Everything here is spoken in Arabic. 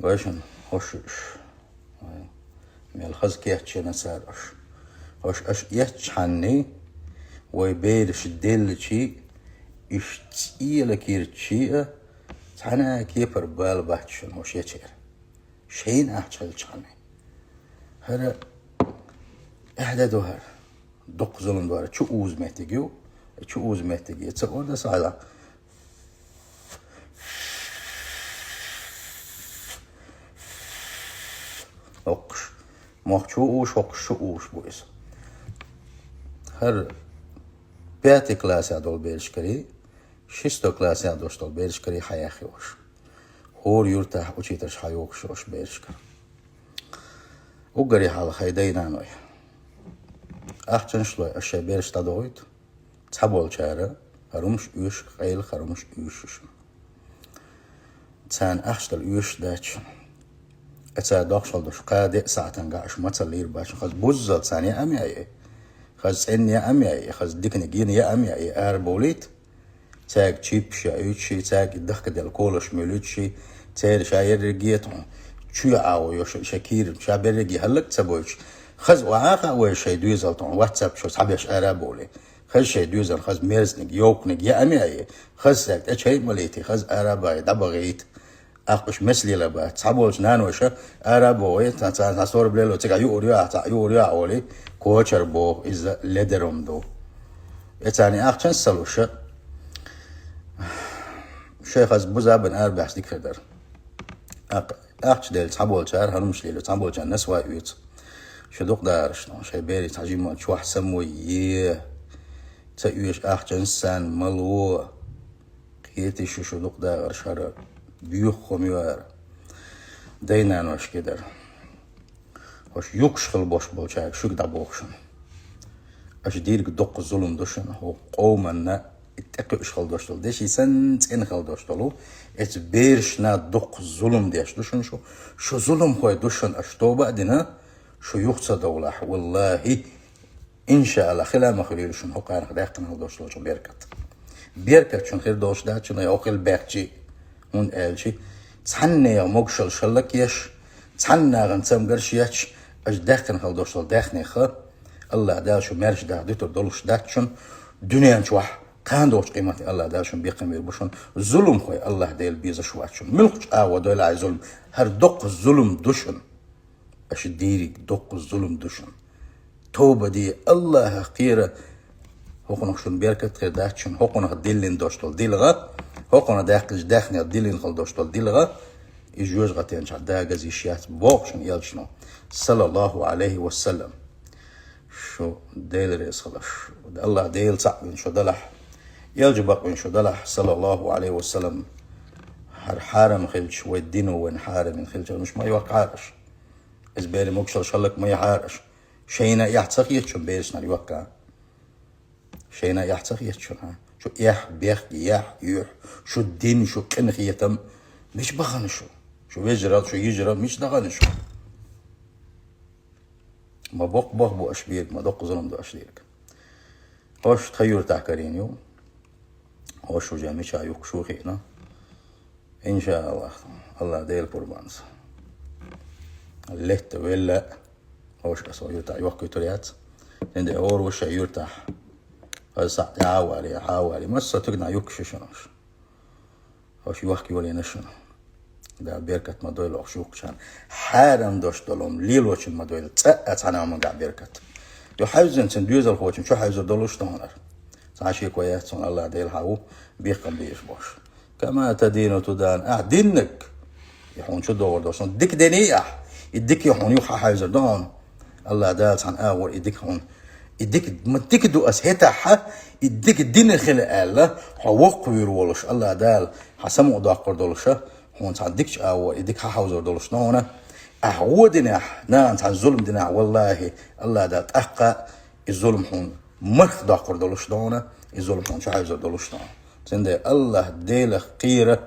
واشن هوشش ميل خز كيتشنا سارش هوش اش يتشحني ويبيرش ديلشي اشتيل كيرتشي تحنا كيبر بال باتشن هوش يتشير شين احتشل تشحني هذا احدى دوهر دق ظلم دوهر شو اوز محتاجيو شو اوز محتاجي تصور ده ساعة وقش موق شو اوش وقش شو اوش بويس هر بياتي كلاس هدول بيرشكري شيستو كلاس هدول بيرشكري حياخي وش هور يرتاح وشيترش حيوكش وش بيرشكر وقري حال خيدينا نوي احتن شلوي اشي بيرش تدويت تحبول شارع هرمش يوش خيل خرمش يوش تان احشتل يوش داتش اتا دوخشل دوش قادق ساعتن قاش متلير باش خز بوزل ثانية امي اي خز اني امي اي خز ديكني جيني امي اي اربوليت تاج تشيب شايوتشي تاج الدخك ديال كولش ميلوتشي تاج شاير رجيتهم شو عاو يوش شكير شابر رجي هلك تسبوش خز وعاقا وش دويزل طون واتساب شو صحابيش ارابولي خز شي دويزل خز ميرزنك يوكنك يا امي اي خز ساكت اتشي مليتي خز اراباي دبغيت اقش مثلي لبا صحابوش نانوشا ارابوي تصور بليلو تيجا يوريا اولي كوتشر بو از ليدرم دو اتاني اقشن سلوشا شيخ از بوزا بن اربع ديك خدر اقش ديل صحابول شار هرمش ليلو صحابول شان ناس وايوت شدوق دارش نو شي بيري تحجيم شو احسن ويه تايوش اقشن سان ملو كيتي شو شدوق دار شر بيوخم يوار دينا نوش كدر وش يكشخل بوش بوشاك شو قدا بوخشن اش ديرك دق الظلم دوشن هو قومنا اتقش خل دوشتل ديشي سنت ان خل دوشتلو ات بيرشنا دق الظلم ديش دوشن شو ظلم خوي دوشن اشتوبا دينا شو يخص دولة والله ان شاء الله خلا ما خليلشن هو قارق داقنا دوشتل شو بيركت شن خير دوش دات شن يوقل باقشي من قالشي تحنى يا مقشل شلك يش تحنى غنسام قرش يش اش داخن خل دوشتل داخني خا الله داشو مرش دا ديتر دولش داتشن دنيا شوح كان دوش قيمة الله داشن بيقيم يربشن ظلم خوي الله ديل بيزا شواتشن ملخش دول عاي ظلم هر دق الظلم دوشن اش ديريك دق الظلم دوشن توبة دي الله قيرة هوقنا شون بيركت خير داتشن هوقنا ديلين دوشتل ديلغا هوقنا داخني ديلين خل دوشتل ديلغا يجوز غتين شع داغز يشيات بوقشن يلشنو صلى الله عليه وسلم شو ديل ريس خلاص الله ديل صعب شو دلح يلجبق شو دلح صلى الله عليه وسلم حارم خلش ودينه وين حارم خلش مش ما يوقعش إزبالي مكشل شلك ما يحارش شينا يحتسق يتشن بيرشنا يوقع شينا يحتسق يتشن شو بيخ يح شو الدين شو كنخ يتم مش بغنشو شو يجرد شو يجرد مش دغنشو ما بق بو أشبير ما دق ظلم دو أشديرك هوش تخير تحكرينيو هوش وجامي شايوك شو خينا إن شاء الله الله ديل قربانس الليت ولا هوش كسو يرتاح يوكو تريات عند أور وش يرتاح هسا عاوالي مسا تقنع يوكش شنوش هوش يوكي ولي نشنو دا بيركت ما دويل أخشوك شان حارم دوش دولهم ليلوشن ما دويل تسقط أنا من قاع بيركت يو حيزن سندويز الخوشم شو حيزر دولوش تهونر تعشي كويات سون الله ديل حاو بيقم بيش بوش كما تدين تدان دينك يحون شو دور دوشن ديك دينية يديك يحون يوحى حيزر دون الله دال عن أول يديك هون يديك مديك دو أسهتها يديك الدين الخلق الله حوق ويرولش الله دال حسمو داقر دولش هون تعديكش أول يديك حاوزر دولش نونا أعودنا نان عن ظلم دنا والله الله دا تحقق الظلم هون مرخ داقر دولش دونا الظلم هون شو حاوزر دولش نونا تندي الله ديل خيره